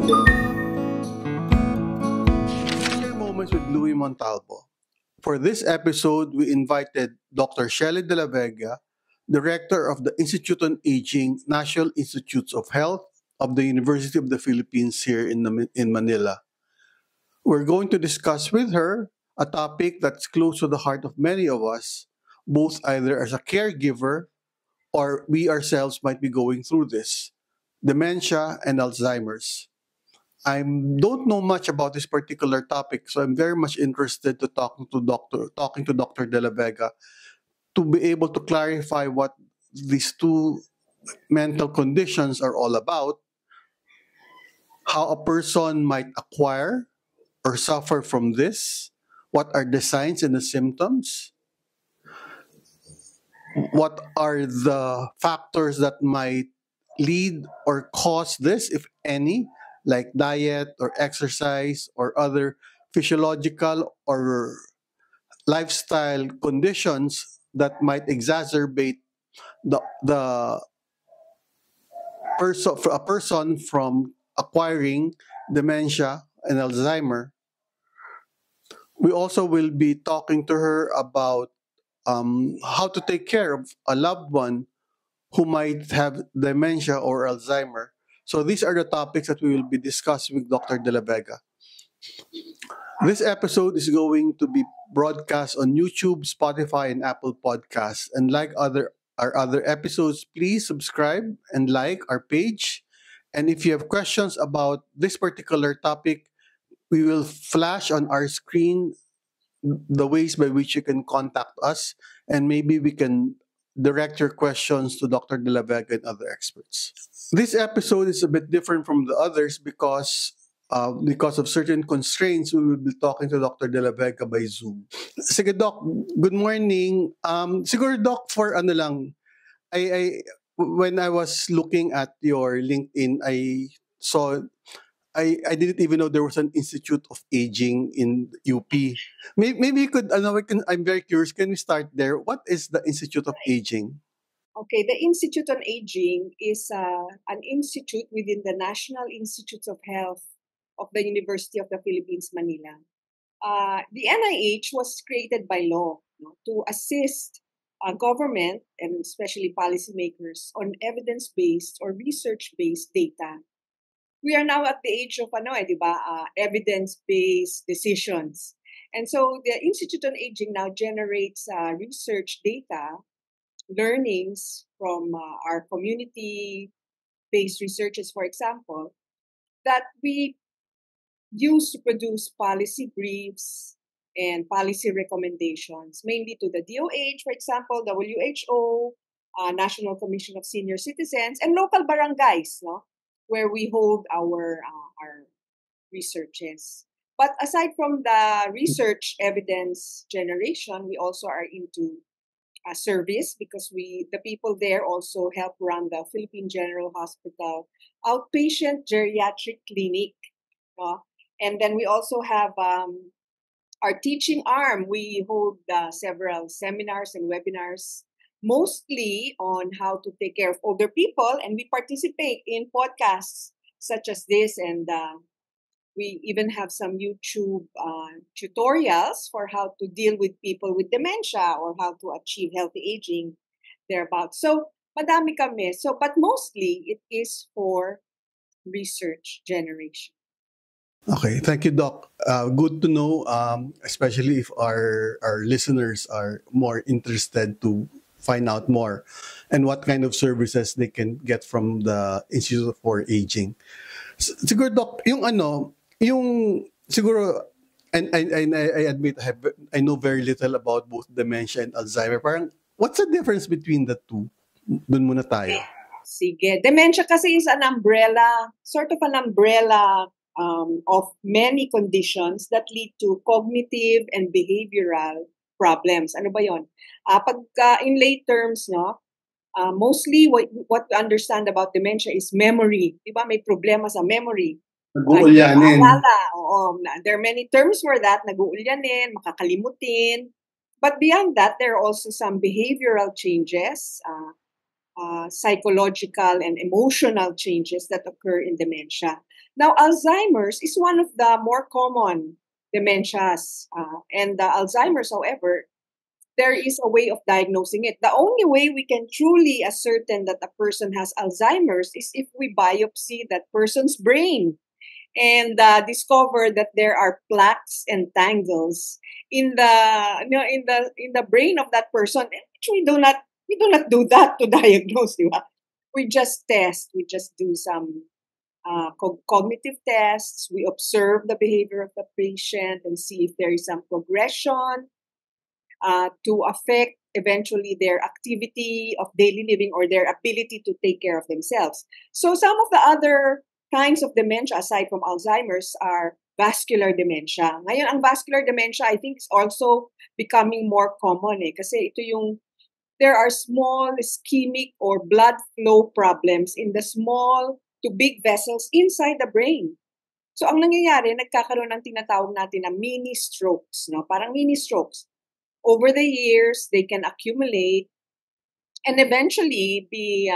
Share Moments with Louis Montalvo. For this episode, we invited Dr. Shelley De La Vega, Director of the Institute on Aging, National Institutes of Health of the University of the Philippines here in Manila. We're going to discuss with her a topic that's close to the heart of many of us, both either as a caregiver or we ourselves might be going through this: dementia and Alzheimer's. I don't know much about this particular topic, so I'm very much interested to talking to Dr. De La Vega to be able to clarify what these two mental conditions are all about, how a person might acquire or suffer from this, what are the signs and the symptoms, what are the factors that might lead or cause this, if any, like diet or exercise or other physiological or lifestyle conditions that might exacerbate the person for a person from acquiring dementia and Alzheimer. We also will be talking to her about how to take care of a loved one who might have dementia or Alzheimer. So these are the topics that we will be discussing with Dr. De La Vega. This episode is going to be broadcast on YouTube, Spotify, and Apple Podcasts. And like our other episodes, please subscribe and like our page. And if you have questions about this particular topic, we will flash on our screen the ways by which you can contact us, and maybe we can direct your questions to Dr. De La Vega and other experts. This episode is a bit different from the others because of certain constraints. We will be talking to Dr. De La Vega by Zoom. Sige, Doc. Good morning. Siguro, Doc, for ano lang, I when I was looking at your LinkedIn, saw I didn't even know there was an Institute of Aging in UP. Maybe you could, I'm very curious. Can we start there? What is the Institute of Aging? Okay, the Institute on Aging is an institute within the National Institutes of Health of the University of the Philippines, Manila. The NIH was created by law, to assist government and especially policymakers on evidence-based or research-based data. We are now at the age of di ba, evidence-based decisions. And so the Institute on Aging now generates research data, learnings from our community-based researches, for example, that we use to produce policy briefs and policy recommendations, mainly to the DOH, for example, WHO, National Commission of Senior Citizens, and local barangays, where we hold our researches. But aside from the research evidence generation, we also are into service because the people there also help run the Philippine General Hospital outpatient geriatric clinic. And then we also have our teaching arm. We hold several seminars and webinars, mostly on how to take care of older people, and we participate in podcasts such as this, and we even have some YouTube tutorials for how to deal with people with dementia or how to achieve healthy aging, thereabouts. So, madami kami. So, but mostly it is for research generation. Okay, thank you, Doc. Good to know, especially if our listeners are more interested to find out more and what kind of services they can get from the Institute for Aging. Siguro, Doc, siguro, and I admit I know very little about both dementia and Alzheimer. Parang, what's the difference between the two? Doon muna tayo. Sige. Dementia kasi is an umbrella, sort of an umbrella of many conditions that lead to cognitive and behavioral problems. Ano ba yon? In lay terms, mostly what we understand about dementia is memory. Di ba? May problema sa memory. Nag-uulyanin. There are many terms for that. Nag-uulyanin, makakalimutin. But beyond that, there are also some behavioral changes. psychological and emotional changes that occur in dementia. Now, Alzheimer's is one of the more common dementias, and the Alzheimer's, however, there is a way of diagnosing it. The only way we can truly ascertain that a person has Alzheimer's is if we biopsy that person's brain and discover that there are plaques and tangles in the brain of that person, which we do not do that to diagnose, di ba? We just test. We just do some cognitive tests. We observe the behavior of the patient and see if there is some progression to affect eventually their activity of daily living or their ability to take care of themselves. So some of the other kinds of dementia aside from Alzheimer's are vascular dementia. Ngayon, ang vascular dementia I think is also becoming more common kasi ito yung there are small ischemic or blood flow problems in the small to big vessels inside the brain. So ang nangyayari, nagkakaroon ng tinatawag natin na mini strokes, no? Parang mini strokes. Over the years, they can accumulate and eventually be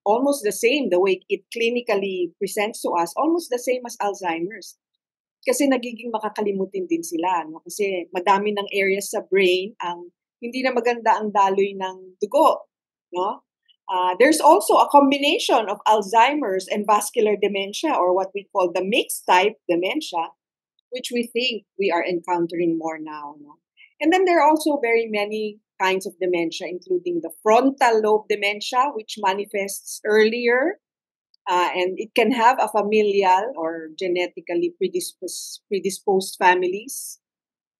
almost the same, the way it clinically presents to us, almost the same as Alzheimer's. Kasi nagiging makakalimutin din sila, no? Kasi madami ng areas sa brain ang hindi na maganda ang daloy ng dugo, no? There's also a combination of Alzheimer's and vascular dementia, or what we call the mixed type dementia, which we think we are encountering more now, no? And then there are also very many kinds of dementia, including the frontal lobe dementia, which manifests earlier, and it can have a familial or genetically predisposed families.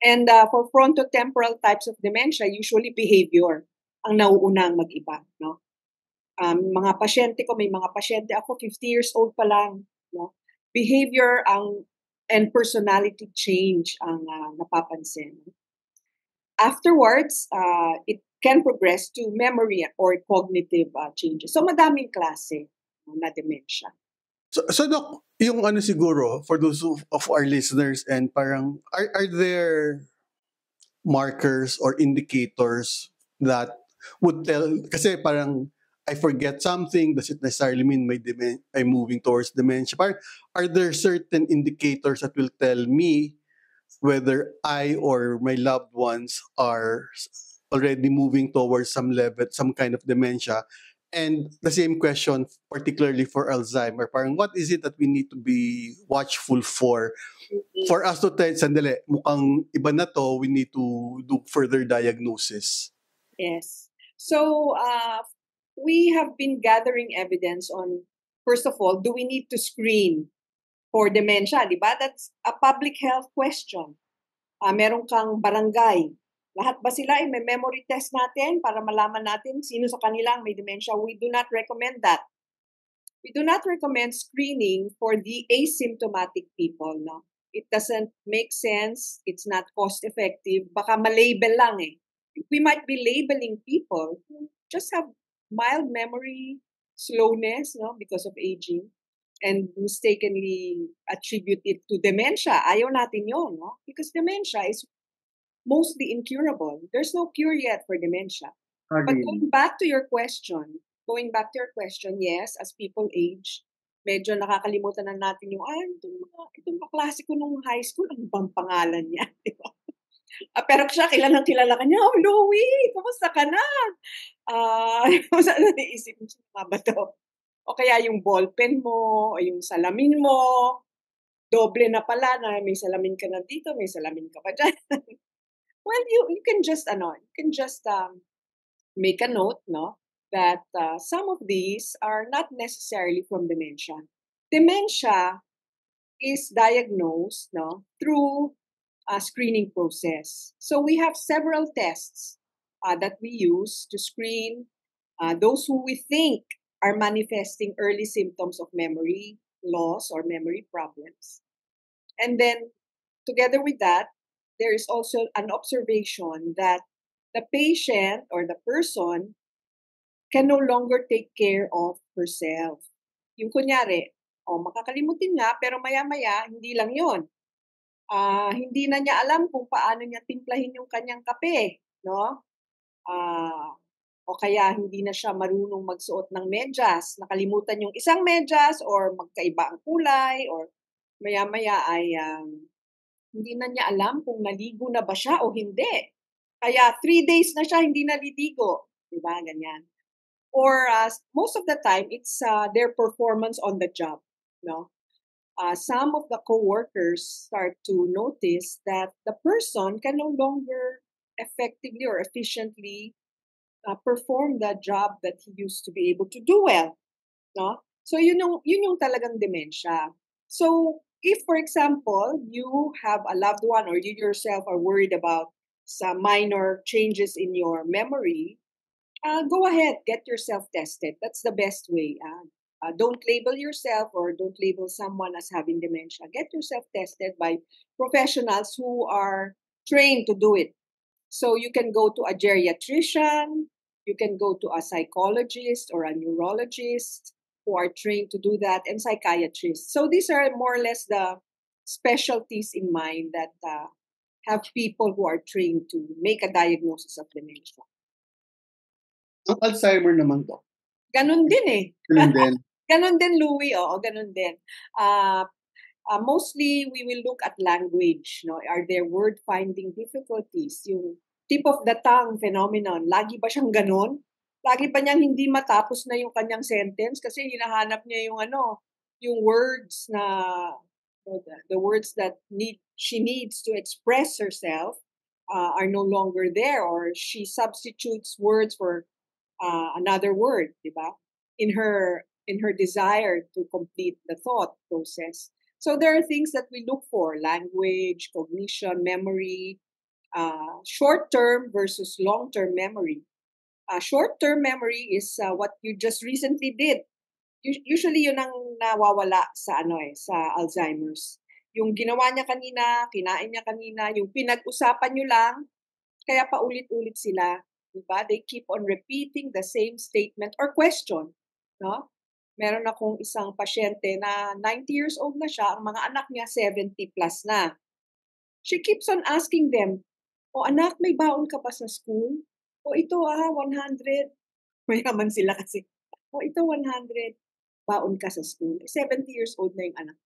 And for frontotemporal types of dementia, usually behavior ang nauunang mag-iba, no? Mga pasyente ko, may mga pasyente ako 50 years old pa lang, no? Behavior and personality change ang napapansin. Afterwards, it can progress to memory or cognitive changes. So madaming klase na dementia. So Doc, yung ano siguro, for those of our listeners, and parang, are there markers or indicators that would tell, kasi parang, I forget something, does it necessarily mean I'm moving towards dementia? Parang, are there certain indicators that will tell me whether I or my loved ones are already moving towards some level, some kind of dementia? And the same question, particularly for Alzheimer, parang what is it that we need to be watchful for us to tell, sandali, mukhang iba na to, we need to do further diagnosis? Yes. So we have been gathering evidence on, first of all, do we need to screen for dementia, di ba? That's a public health question. Meron kang barangay. Lahat ba sila ay may memory test natin para malaman natin sino sa kanila ang may dementia? We do not recommend that. We do not recommend screening for the asymptomatic people, no? It doesn't make sense. It's not cost effective. Baka malabel lang eh. We might be labeling people who just have mild memory slowness, no, because of aging, and mistakenly attribute it to dementia. Ayaw natin yun, no? Because dementia is mostly incurable. There's no cure yet for dementia. But going back to your question, yes, as people age, medyo nakakalimutan na natin yung, itong kaklase ko nung high school, ang bang pangalan niya, di ba? Pero siya, kilalang kilala ka niya, oh, Louie, kumusta ka na? Saan naisip mo nga ba to? O kaya yung ballpen mo, o yung salamin mo, doble na pala na may salamin ka na dito, may salamin ka pa dyan. Well, you can just make a note, no, that some of these are not necessarily from dementia. Dementia is diagnosed, no, through a screening process. So we have several tests that we use to screen those who we think are manifesting early symptoms of memory loss or memory problems. And then together with that, there is also an observation that the patient or the person can no longer take care of herself. Yung kunyari, makakalimutin nga, pero maya-maya, hindi lang yon. Hindi na niya alam kung paano niya timplahin yung kanyang kape, no? o kaya hindi na siya marunong magsuot ng medyas, nakalimutan yung isang medyas or magkaiba ang kulay or maya-maya ay hindi na niya alam kung naligo na ba siya o hindi. Kaya 3 days na siya hindi naliligo, 'di ba, ganyan. Or most of the time it's their performance on the job, no? Some of the coworkers start to notice that the person can no longer effectively or efficiently perform the job that he used to be able to do well, no? So yun yung talagang dementia. So if for example, you have a loved one or you yourself are worried about some minor changes in your memory, go ahead, get yourself tested. That's the best way. Don't label yourself or don't label someone as having dementia. Get yourself tested by professionals who are trained to do it. So you can go to a geriatrician, you can go to a psychologist or a neurologist who are trained to do that, and psychiatrists. So these are more or less the specialties in mind that have people who are trained to make a diagnosis of dementia. Ang Alzheimer naman to. Ganun din eh. Ganun din. Ganun din, Louie. Oo, ganun din. Mostly, we will look at language. No? Are there word-finding difficulties? Yung tip of the tongue phenomenon, lagi ba siyang ganun? Lagi ba niyang hindi matapos na yung kanyang sentence kasi hinahanap niya yung words na, the words that she needs to express herself are no longer there, or she substitutes words for another word, di ba? In her desire to complete the thought process. So there are things that we look for: language, cognition, memory, short-term versus long-term memory. Short-term memory is what you just recently did. Usually yun ang nawawala sa sa Alzheimer's. Yung ginawa niya kanina, kinain niya kanina, yung pinag-usapan niyo lang, kaya paulit-ulit sila. Diba? They keep on repeating the same statement or question. No? Meron akong isang pasyente na 90 years old na siya, ang mga anak niya 70 plus na. She keeps on asking them, "O anak, may baon ka pa sa school? O ito 100." Mayaman sila kasi. "O ito 100, baon ka sa school." 70 years old na yung anak.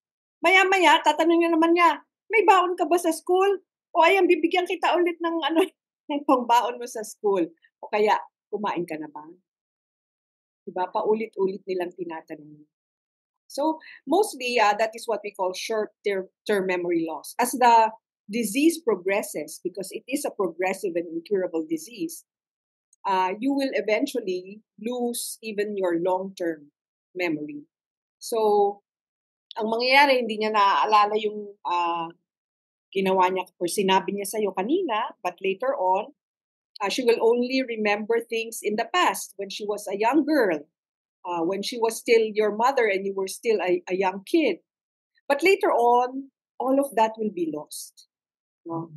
Maya-maya, tatanungin naman niya, "May baon ka ba sa school? O ayan, bibigyan kita ulit ng ng pangbaon mo sa school. O kaya, kumain ka na ba?" Diba? Paulit-ulit nilang tinatanong. So, mostly, that is what we call short-term memory loss. As the disease progresses, because it is a progressive and incurable disease, you will eventually lose even your long-term memory. So, ang mangyayari, hindi niya naaalala yung ginawa niya or sinabi niya sa'yo kanina, but later on, she will only remember things in the past when she was a young girl, when she was still your mother and you were still a young kid. But later on, all of that will be lost. No?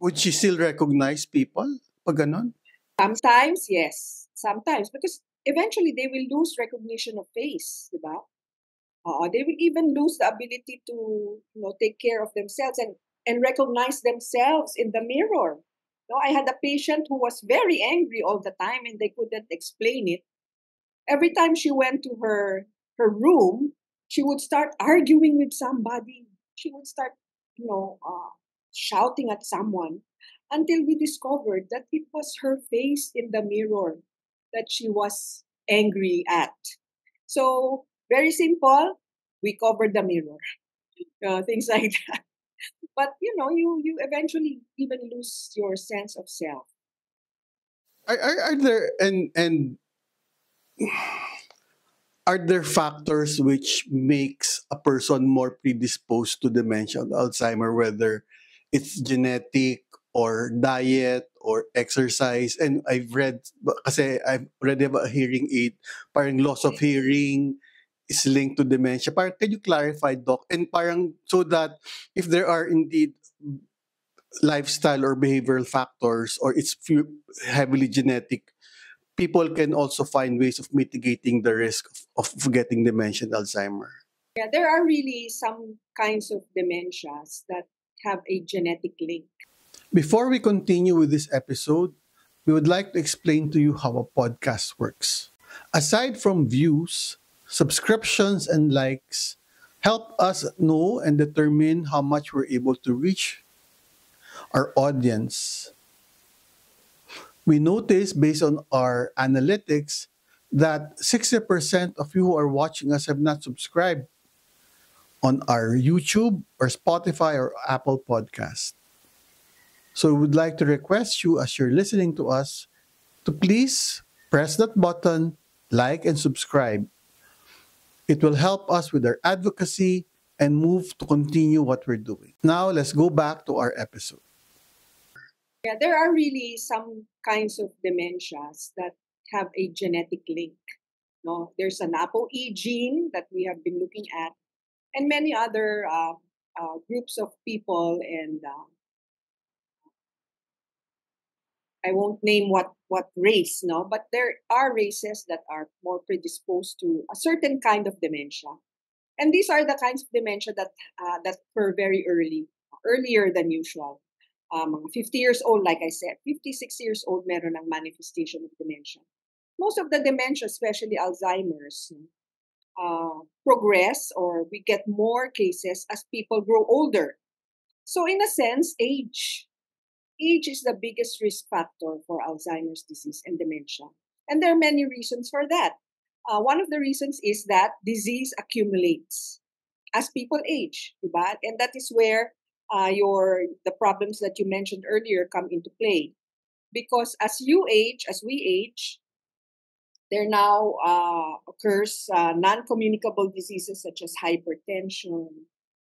Would she still recognize people pag ganon? Sometimes, yes. Sometimes. Because eventually, they will lose recognition of face. Diba? They will even lose the ability to take care of themselves and recognize themselves in the mirror. No, I had a patient who was very angry all the time and they couldn't explain it. Every time she went to her room, she would start arguing with somebody. She would start, shouting at someone until we discovered that it was her face in the mirror that she was angry at. So, very simple, we covered the mirror. Things like that. But you eventually even lose your sense of self. Are there and are there factors which makes a person more predisposed to dementia or Alzheimer, whether it's genetic or diet or exercise? And I've read, kasi I've already have a hearing aid, parang loss of hearing is linked to dementia. Parang, can you clarify, Doc? And parang, so that if there are indeed lifestyle or behavioral factors or it's heavily genetic, people can also find ways of mitigating the risk of getting dementia and Alzheimer. Yeah, there are really some kinds of dementias that have a genetic link. Before we continue with this episode, we would like to explain to you how a podcast works. Aside from views, subscriptions, and likes help us know and determine how much we're able to reach our audience. We notice based on our analytics that 60% of you who are watching us have not subscribed on our YouTube or Spotify or Apple Podcast. So we would like to request you as you're listening to us to please press that button, like and subscribe. It will help us with our advocacy and move to continue what we're doing. Now let's go back to our episode. Yeah, there are really some kinds of dementias that have a genetic link. No, there's an ApoE gene that we have been looking at, and many other groups of people. And I won't name what race, no, but there are races that are more predisposed to a certain kind of dementia. And these are the kinds of dementia that occur very early, earlier than usual. 50 years old, like I said, 56 years old, meron ng manifestation of dementia. Most of the dementia, especially Alzheimer's, progress, or we get more cases as people grow older. So in a sense, age is the biggest risk factor for Alzheimer's disease and dementia. And there are many reasons for that. One of the reasons is that disease accumulates as people age, diba? And that is where the problems that you mentioned earlier come into play. Because as you age, as we age, there now occurs non-communicable diseases such as hypertension,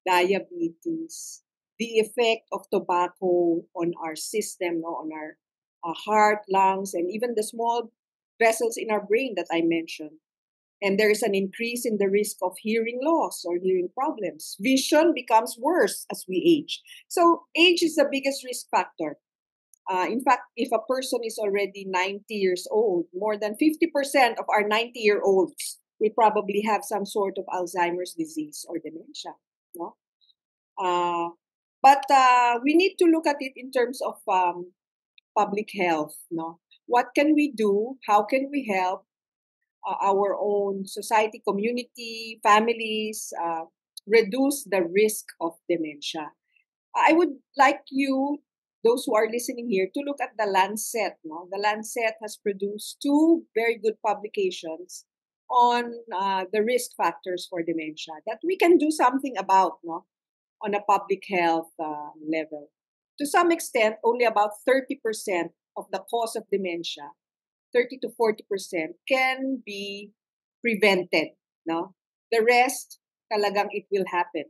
diabetes, the effect of tobacco on our system, no, on our heart, lungs, and even the small vessels in our brain that I mentioned. And there is an increase in the risk of hearing loss or hearing problems. Vision becomes worse as we age. So age is the biggest risk factor. In fact, if a person is already 90 years old, more than 50% of our 90-year-olds will probably have some sort of Alzheimer's disease or dementia. No? But we need to look at it in terms of public health. No? What can we do? How can we help our own society, community, families reduce the risk of dementia? I would like you, those who are listening here, to look at the Lancet. No? The Lancet has produced two very good publications on the risk factors for dementia that we can do something about, no? On a public health level. To some extent, only about 30% of the cause of dementia, 30 to 40%, can be prevented. No? The rest, talagang it will happen.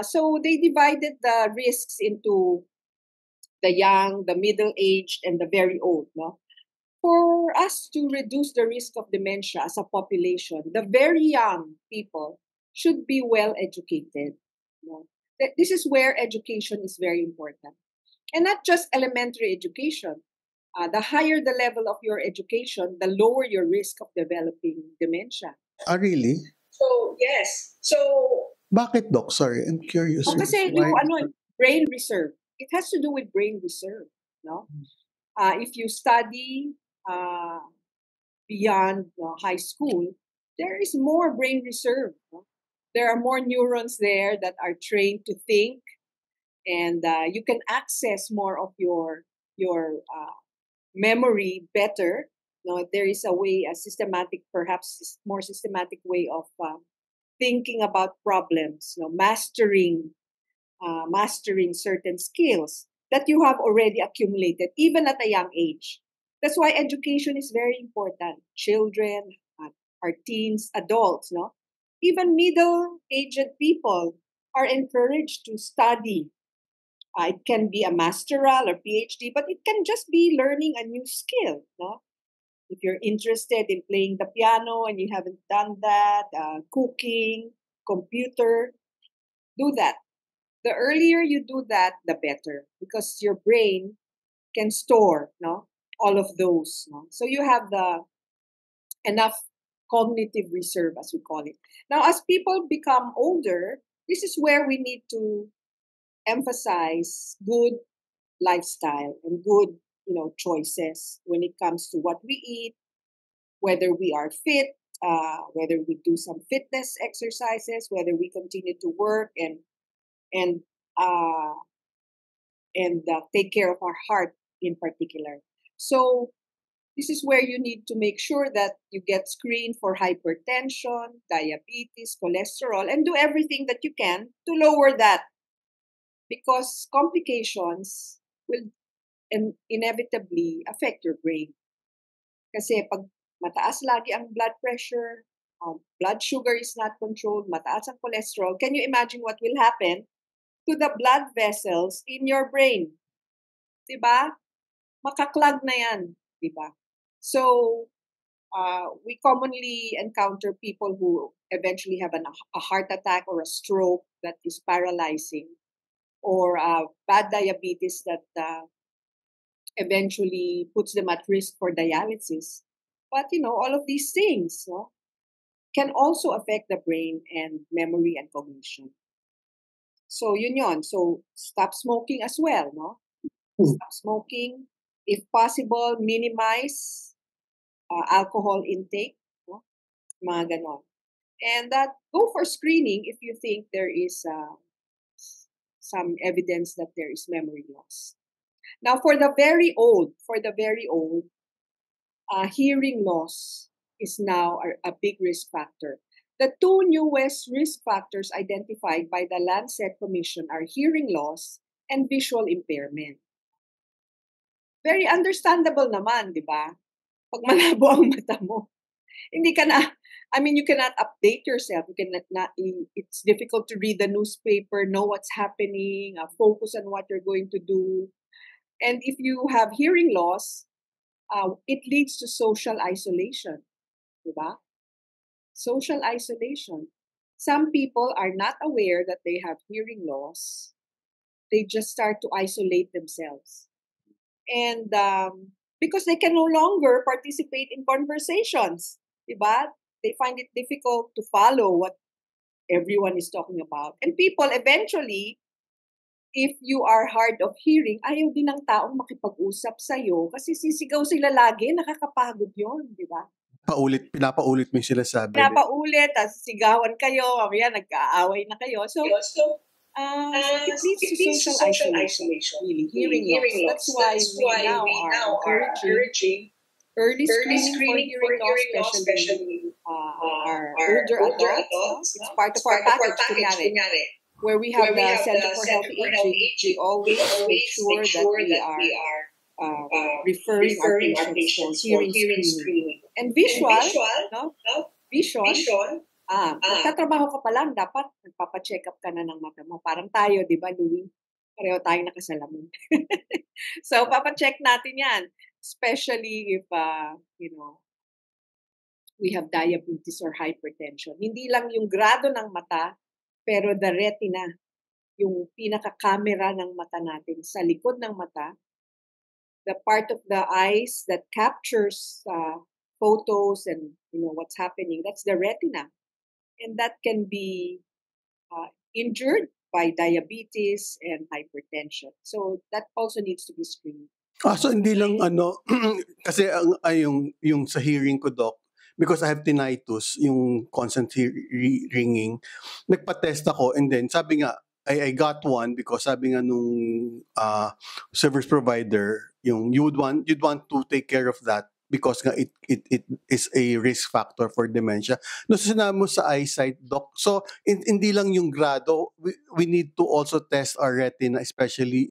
So they divided the risks into the young, the middle-aged, and the very old. No? For us to reduce the risk of dementia as a population, the very young people should be well educated. No? This is where education is very important. And not just elementary education. The higher the level of your education, the lower your risk of developing dementia. Ah, really? So, yes. So, Bakit, Doc? Sorry, I'm curious. kasi Why? yung brain reserve, it has to do with brain reserve. No? If you study beyond high school, there is more brain reserve. No? There are more neurons there that are trained to think, and you can access more of your memory better. No, there is a way, a systematic, perhaps more systematic way of thinking about problems. No, mastering certain skills that you have already accumulated, even at a young age. That's why education is very important. Children, our teens, adults, no, even middle-aged people are encouraged to study. It can be a masteral or PhD, but it can just be learning a new skill. No? If you're interested in playing the piano and you haven't done that, cooking, computer, do that. The earlier you do that, the better, because your brain can store, no, all of those. No? So you have the enough cognitive reserve, as we call it. Now, as people become older, this is where we need to emphasize good lifestyle and good choices when it comes to what we eat, whether we are fit, whether we do some fitness exercises, whether we continue to work and uh, take care of our heart in particular. So this is where you need to make sure that you get screened for hypertension, diabetes, cholesterol, and do everything that you can to lower that, because complications will inevitably affect your brain. Kasi pag mataas lagi ang blood pressure, blood sugar is not controlled, mataas ang cholesterol, can you imagine what will happen to the blood vessels in your brain? Diba? Makaklag na yan. Diba? So, we commonly encounter people who eventually have a heart attack or a stroke that is paralyzing, or bad diabetes that eventually puts them at risk for dialysis. But all of these things can also affect the brain and memory and cognition. So yun. So stop smoking as well, no? Stop smoking. If possible, minimize alcohol intake, no? Mga ganon. And go for screening if you think there is some evidence that there is memory loss. Now, for the very old, hearing loss is now a big risk factor. The two newest risk factors identified by the Lancet Commission are hearing loss and visual impairment. Very understandable naman, di ba? Pag malabo ang mata mo, hindi ka na, you cannot update yourself. You cannot, it's difficult to read the newspaper, know what's happening, focus on what you're going to do. And if you have hearing loss, it leads to social isolation. Diba? Social isolation. Some people are not aware that they have hearing loss. They just start to isolate themselves. And because they can no longer participate in conversations. Diba? They find it difficult to follow what everyone is talking about. And people eventually, if you are hard of hearing, ayaw din ng taong makipag-usap sa'yo kasi sisigaw sila lagi, nakakapagod yun, di ba? Pinapaulit mo yung sinasabi. Pinapaulit, tapos sigawan kayo, mamaya nagka-aaway na kayo. So, it leads to social isolation, really, hearing loss. That's why we now are encouraging early screening for hearing loss, especially our older adults. It's part of our package, kunyari. Where we have the Center for Healthy Aging, we always make sure that we are referring our patients for hearing screening. And visual, no? Visual, magtatrabaho ka pa lang, dapat nagpapacheck up ka na ng mata mo. Parang tayo, di ba, Louie? Pareho tayong nakasalamin. So, papacheck natin yan. Especially if, we have diabetes or hypertension. Hindi lang yung grado ng mata, pero the retina, yung pinaka-camera ng mata natin sa likod ng mata, the part of the eyes that captures photos and what's happening, that's the retina. And that can be injured by diabetes and hypertension. So that also needs to be screened. So hindi lang kasi yung sa hearing ko, Doc, because I have tinnitus, yung constant ringing, nagpa-test ako and then sabi nga, I got one because sabi nga nung service provider, you'd want to take care of that because nga it is a risk factor for dementia. No, sinabi mo sa eyesight, Doc. So hindi lang yung grado, we need to also test our retina, especially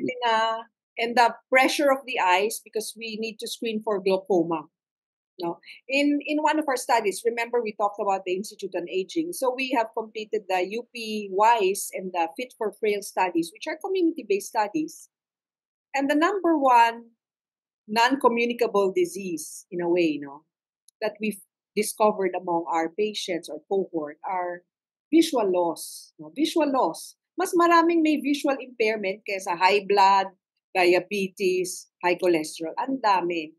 and the pressure of the eyes, because we need to screen for glaucoma. No, in one of our studies, remember we talked about the Institute on Aging. So we have completed the UP WISE and the Fit for Frail studies, which are community-based studies. And the number one non-communicable disease, in a way, that we've discovered among our patients or cohort are visual loss. Visual loss. Mas maraming may visual impairment kaysa high blood, diabetes, high cholesterol. Ang dami.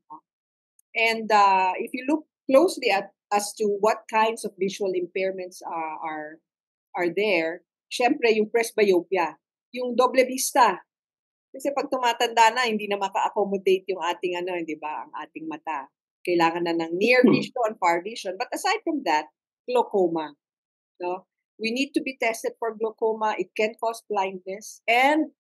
And if you look closely as to what kinds of visual impairments are there, syempre yung presbyopia, yung doble vista, Kasi pag tumatanda na, hindi na maka-accommodate yung ating ano, di ba, ang ating mata. Kailangan na ng near vision, far vision. But aside from that, glaucoma. No? We need to be tested for glaucoma. It can cause blindness. And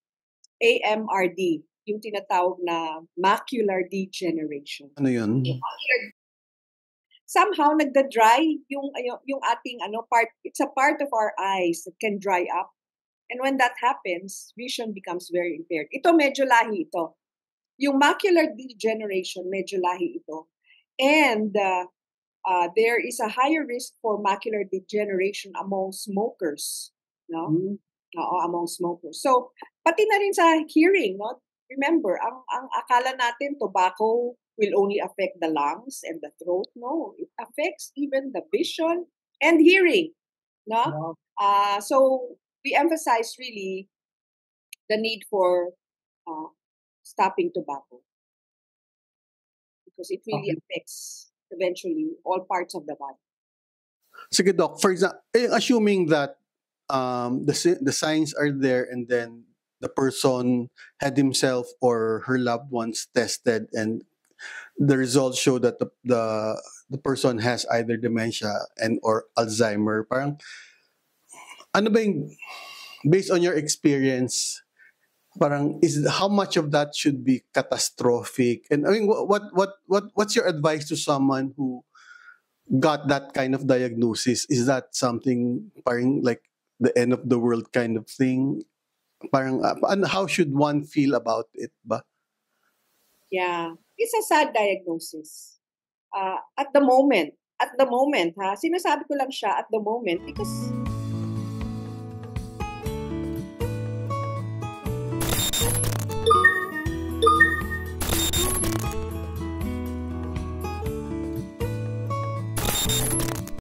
AMRD, yung tinatawag na macular degeneration. Ano yun? Somehow nagda-dry yung ating part. It's a part of our eyes that can dry up. And when that happens, vision becomes very impaired. Ito medyo lahi ito. Yung macular degeneration, medyo lahi ito. And there is a higher risk for macular degeneration among smokers. No? Oo, among smokers. So, pati na rin sa hearing, no? Remember, ang akala natin tobacco will only affect the lungs and the throat. No, it affects even the vision and hearing. No? So we emphasize really the need for stopping tobacco because it really affects eventually all parts of the body. Sige, Doc. For example, assuming that the signs are there and then the person had himself or her loved ones tested and the results show that the person has either dementia and or Alzheimer. Parang ano ba yung, based on your experience, parang how much of that should be catastrophic? And I mean, what's your advice to someone who got that kind of diagnosis? Is that something parang like the end of the world kind of thing? Parang how should one feel about it ba? Yeah, it's a sad diagnosis. At the moment, ha, sinasabi ko lang siya at the moment because